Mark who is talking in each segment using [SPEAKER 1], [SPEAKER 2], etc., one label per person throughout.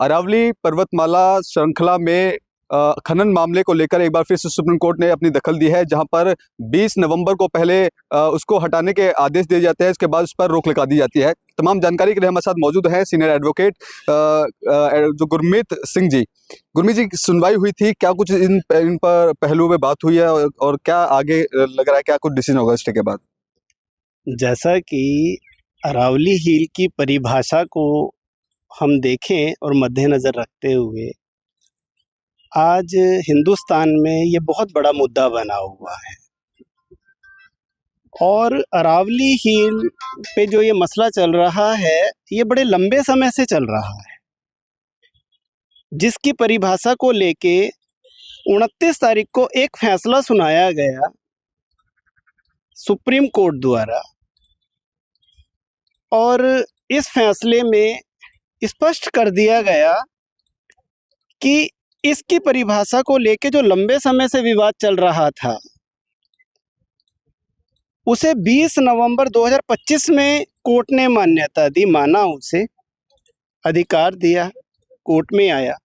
[SPEAKER 1] अरावली पर्वतमाला श्रृंखला में खनन मामले को लेकर एक बार फिर से सुप्रीम कोर्ट ने अपनी दखल दी है, जहां पर 20 नवंबर को पहले उसको हटाने के आदेश दिए जाते हैं, इसके बाद उस पर रोक लगा दी जाती है। तमाम जानकारी के लिए हमारे साथ मौजूद हैं सीनियर एडवोकेट जो गुरमीत सिंह जी। गुरमीत जी, सुनवाई हुई थी, क्या कुछ इन पर पहलुओं में बात हुई है और क्या आगे लग रहा है, क्या कुछ डिसीजन होगा इसके बाद?
[SPEAKER 2] जैसा कि अरावली हिल की परिभाषा को हम देखें और मद्देनज़र रखते हुए आज हिंदुस्तान में ये बहुत बड़ा मुद्दा बना हुआ है और अरावली हिल पे जो ये मसला चल रहा है ये बड़े लंबे समय से चल रहा है, जिसकी परिभाषा को लेके 29 तारीख को एक फैसला सुनाया गया सुप्रीम कोर्ट द्वारा और इस फैसले में स्पष्ट कर दिया गया कि इसकी परिभाषा को लेके जो लंबे समय से विवाद चल रहा था उसे 20 नवंबर 2025 में कोर्ट ने मान्यता दी, माना, उसे अधिकार दिया, कोर्ट में आया।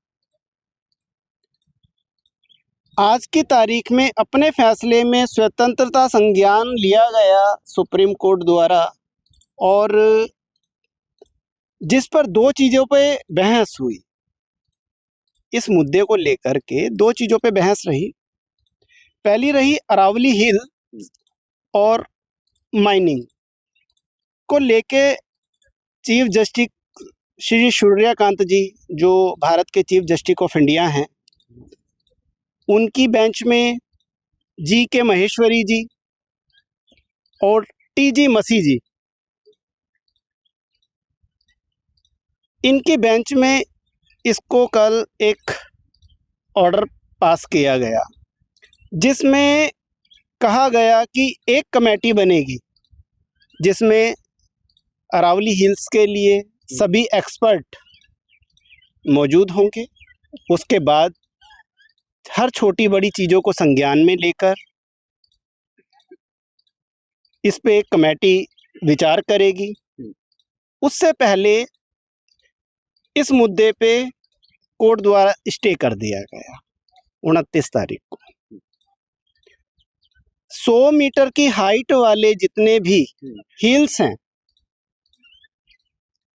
[SPEAKER 2] आज की तारीख में अपने फैसले में स्वतंत्रता संज्ञान लिया गया सुप्रीम कोर्ट द्वारा और जिस पर दो चीज़ों पे बहस हुई। इस मुद्दे को लेकर के दो चीज़ों पे बहस रही। पहली रही अरावली हिल और माइनिंग को लेके चीफ जस्टिस श्री सूर्यकांत जी, जो भारत के चीफ जस्टिस ऑफ इंडिया हैं, उनकी बेंच में जी के महेश्वरी जी और टी जी मसी जी, इनकी बेंच में इसको कल एक ऑर्डर पास किया गया जिसमें कहा गया कि एक कमेटी बनेगी जिसमें अरावली हिल्स के लिए सभी एक्सपर्ट मौजूद होंगे। उसके बाद हर छोटी बड़ी चीज़ों को संज्ञान में लेकर इस पे एक कमेटी विचार करेगी। उससे पहले इस मुद्दे पे कोर्ट द्वारा स्टे कर दिया गया 29 तारीख को। 100 मीटर की हाइट वाले जितने भी हिल्स हैं,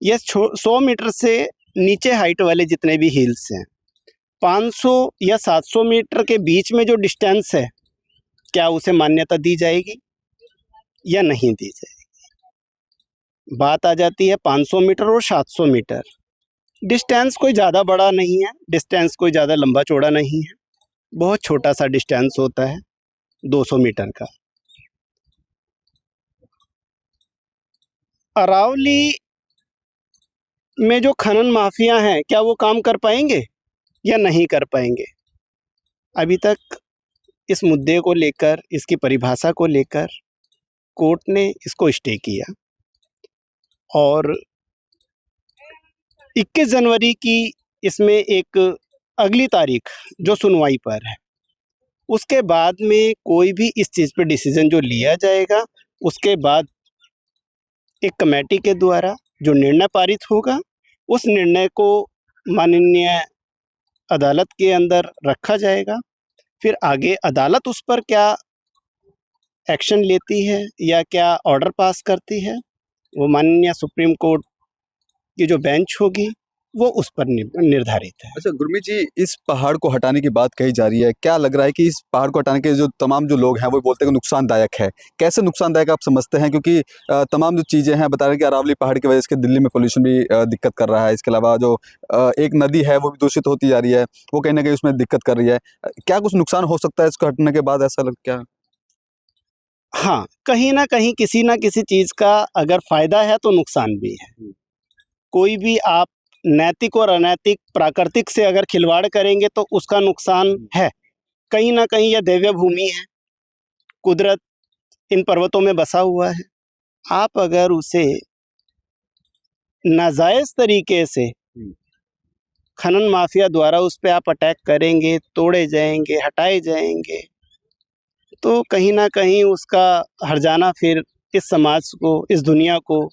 [SPEAKER 2] ये 100 मीटर से नीचे हाइट वाले जितने भी हिल्स हैं, 500 या 700 मीटर के बीच में जो डिस्टेंस है, क्या उसे मान्यता दी जाएगी या नहीं दी जाएगी। बात आ जाती है 500 मीटर और 700 मीटर। डिस्टेंस कोई ज़्यादा बड़ा नहीं है, डिस्टेंस कोई ज़्यादा लंबा चौड़ा नहीं है, बहुत छोटा सा डिस्टेंस होता है 200 मीटर का। अरावली में जो खनन माफिया हैं, क्या वो काम कर पाएंगे या नहीं कर पाएंगे? अभी तक इस मुद्दे को लेकर, इसकी परिभाषा को लेकर कोर्ट ने इसको स्टे किया और 21 जनवरी की इसमें एक अगली तारीख जो सुनवाई पर है, उसके बाद में कोई भी इस चीज़ पे डिसीजन जो लिया जाएगा, उसके बाद एक कमेटी के द्वारा जो निर्णय पारित होगा, उस निर्णय को माननीय अदालत के अंदर रखा जाएगा। फिर आगे अदालत उस पर क्या एक्शन लेती है या क्या ऑर्डर पास करती है, वो माननीय सुप्रीम कोर्ट की जो बेंच होगी वो उस पर निर्धारित है।
[SPEAKER 1] अच्छा गुरमीत जी, इस पहाड़ को हटाने की बात कही जा रही है, क्या लग रहा है कि इस पहाड़ को हटाने के जो तमाम जो लोग हैं वो बोलते हैं कि नुकसानदायक है? कैसे नुकसानदायक आप समझते हैं? क्योंकि तमाम जो चीज़ें हैं, बता रहे हैं कि अरावली पहाड़ की वजह से दिल्ली में पोल्यूशन भी दिक्कत कर रहा है। इसके अलावा जो एक नदी है वो भी दूषित होती जा रही है, वो कहीं ना कहीं उसमें दिक्कत कर रही है। क्या कुछ नुकसान हो सकता है इसको हटने के बाद, ऐसा लग क्या?
[SPEAKER 2] हाँ, कहीं ना कहीं किसी ना किसी चीज़ का अगर फायदा है तो नुकसान भी है। कोई भी आप नैतिक और अनैतिक प्राकृतिक से अगर खिलवाड़ करेंगे तो उसका नुकसान है। कहीं ना कहीं यह दैव्य भूमि है, कुदरत इन पर्वतों में बसा हुआ है। आप अगर उसे नाजायज़ तरीके से खनन माफिया द्वारा उस पर आप अटैक करेंगे, तोड़े जाएंगे, हटाए जाएंगे, तो कहीं ना कहीं उसका हर्जाना फिर इस समाज को, इस दुनिया को,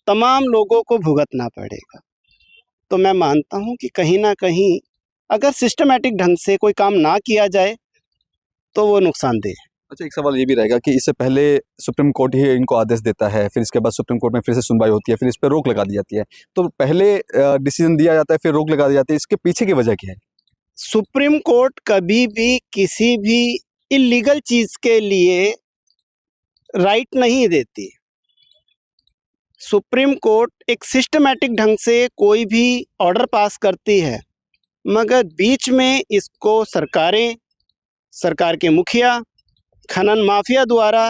[SPEAKER 2] तमाम लोगों को भुगतना पड़ेगा। तो मैं मानता हूँ कि कहीं ना कहीं अगर सिस्टमैटिक ढंग से कोई काम ना किया जाए तो वो नुकसानदेह है।
[SPEAKER 1] अच्छा, एक सवाल ये भी रहेगा कि इससे पहले सुप्रीम कोर्ट ही इनको आदेश देता है, फिर इसके बाद सुप्रीम कोर्ट में फिर से सुनवाई होती है, फिर इस पर रोक लगा दी जाती है। तो पहले डिसीजन दिया जाता है, फिर रोक लगा दी जाती है, इसके पीछे की वजह क्या है?
[SPEAKER 2] सुप्रीम कोर्ट कभी भी किसी भी इलीगल चीज के लिए राइट नहीं देती। सुप्रीम कोर्ट एक सिस्टमैटिक ढंग से कोई भी ऑर्डर पास करती है, मगर बीच में इसको सरकारें, सरकार के मुखिया, खनन माफिया द्वारा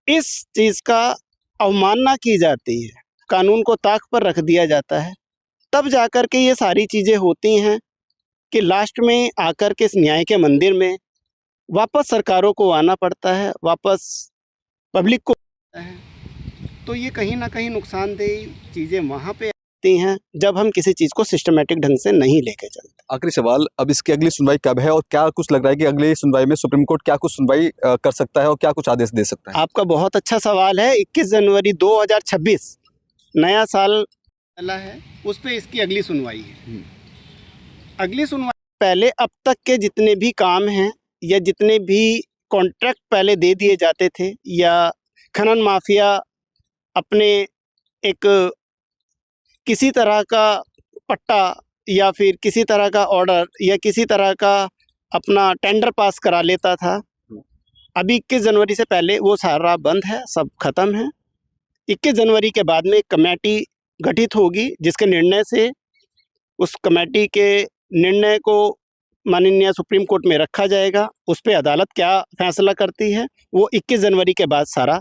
[SPEAKER 2] इस चीज़ का अवमानना की जाती है, कानून को ताक पर रख दिया जाता है। तब जाकर के ये सारी चीज़ें होती हैं कि लास्ट में आकर के इस न्याय के मंदिर में वापस सरकारों को आना पड़ता है, वापस पब्लिक को आता है। तो ये कहीं ना कहीं नुकसानदेह चीज़ें वहाँ पे आती हैं जब हम किसी चीज़ को सिस्टमैटिक ढंग से नहीं लेके चलते।
[SPEAKER 1] आखिरी सवाल, अब इसकी अगली सुनवाई कब है और क्या कुछ लग रहा है कि अगली सुनवाई में सुप्रीम कोर्ट क्या कुछ सुनवाई कर सकता है और क्या कुछ आदेश दे सकता है?
[SPEAKER 2] आपका बहुत अच्छा सवाल है। 21 जनवरी 2026 नया साल चला है, उस पे इसकी अगली सुनवाई है। अगली सुनवाई पहले अब तक के जितने भी काम हैं या जितने भी कॉन्ट्रैक्ट पहले दे दिए जाते थे या खनन माफिया अपने एक किसी तरह का पट्टा या फिर किसी तरह का ऑर्डर या किसी तरह का अपना टेंडर पास करा लेता था, अभी 21 जनवरी से पहले वो सारा बंद है, सब खत्म है। 21 जनवरी के बाद में एक कमेटी गठित होगी जिसके निर्णय से उस कमेटी के निर्णय को माननीय सुप्रीम कोर्ट में रखा जाएगा। उस पर अदालत क्या फैसला करती है वो 21 जनवरी के बाद सारा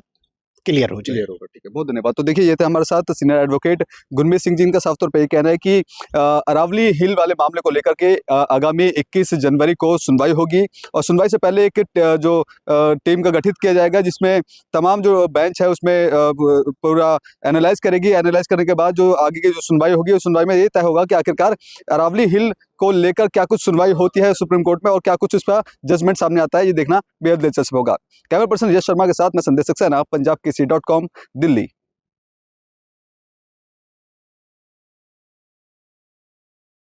[SPEAKER 2] क्लियर हो जाएगा।
[SPEAKER 1] होगा। ठीक है, बहुत धन्यवाद। तो देखिए, ये थे हमारे साथ सीनियर एडवोकेट गुरमीत सिंह जी। इनका साफ तौर पे ये कहना है कि अरावली हिल वाले मामले को लेकर के आगामी 21 जनवरी को सुनवाई होगी और सुनवाई से पहले एक जो टीम का गठित किया जाएगा जिसमें तमाम जो बेंच है उसमें पूरा एनालाइज करेगी। एनालाइज करने के बाद जो आगे की जो सुनवाई होगी उस सुनवाई में ये तय होगा कि आखिरकार अरावली हिल को लेकर क्या कुछ सुनवाई होती है सुप्रीम कोर्ट में और क्या कुछ उसका जजमेंट सामने आता है। ये देखना बेहद दिलचस्प होगा। कैमरा पर्सन यश शर्मा के साथ मैं संदेश सक्सेना, पंजाब केसरी.com, दिल्ली।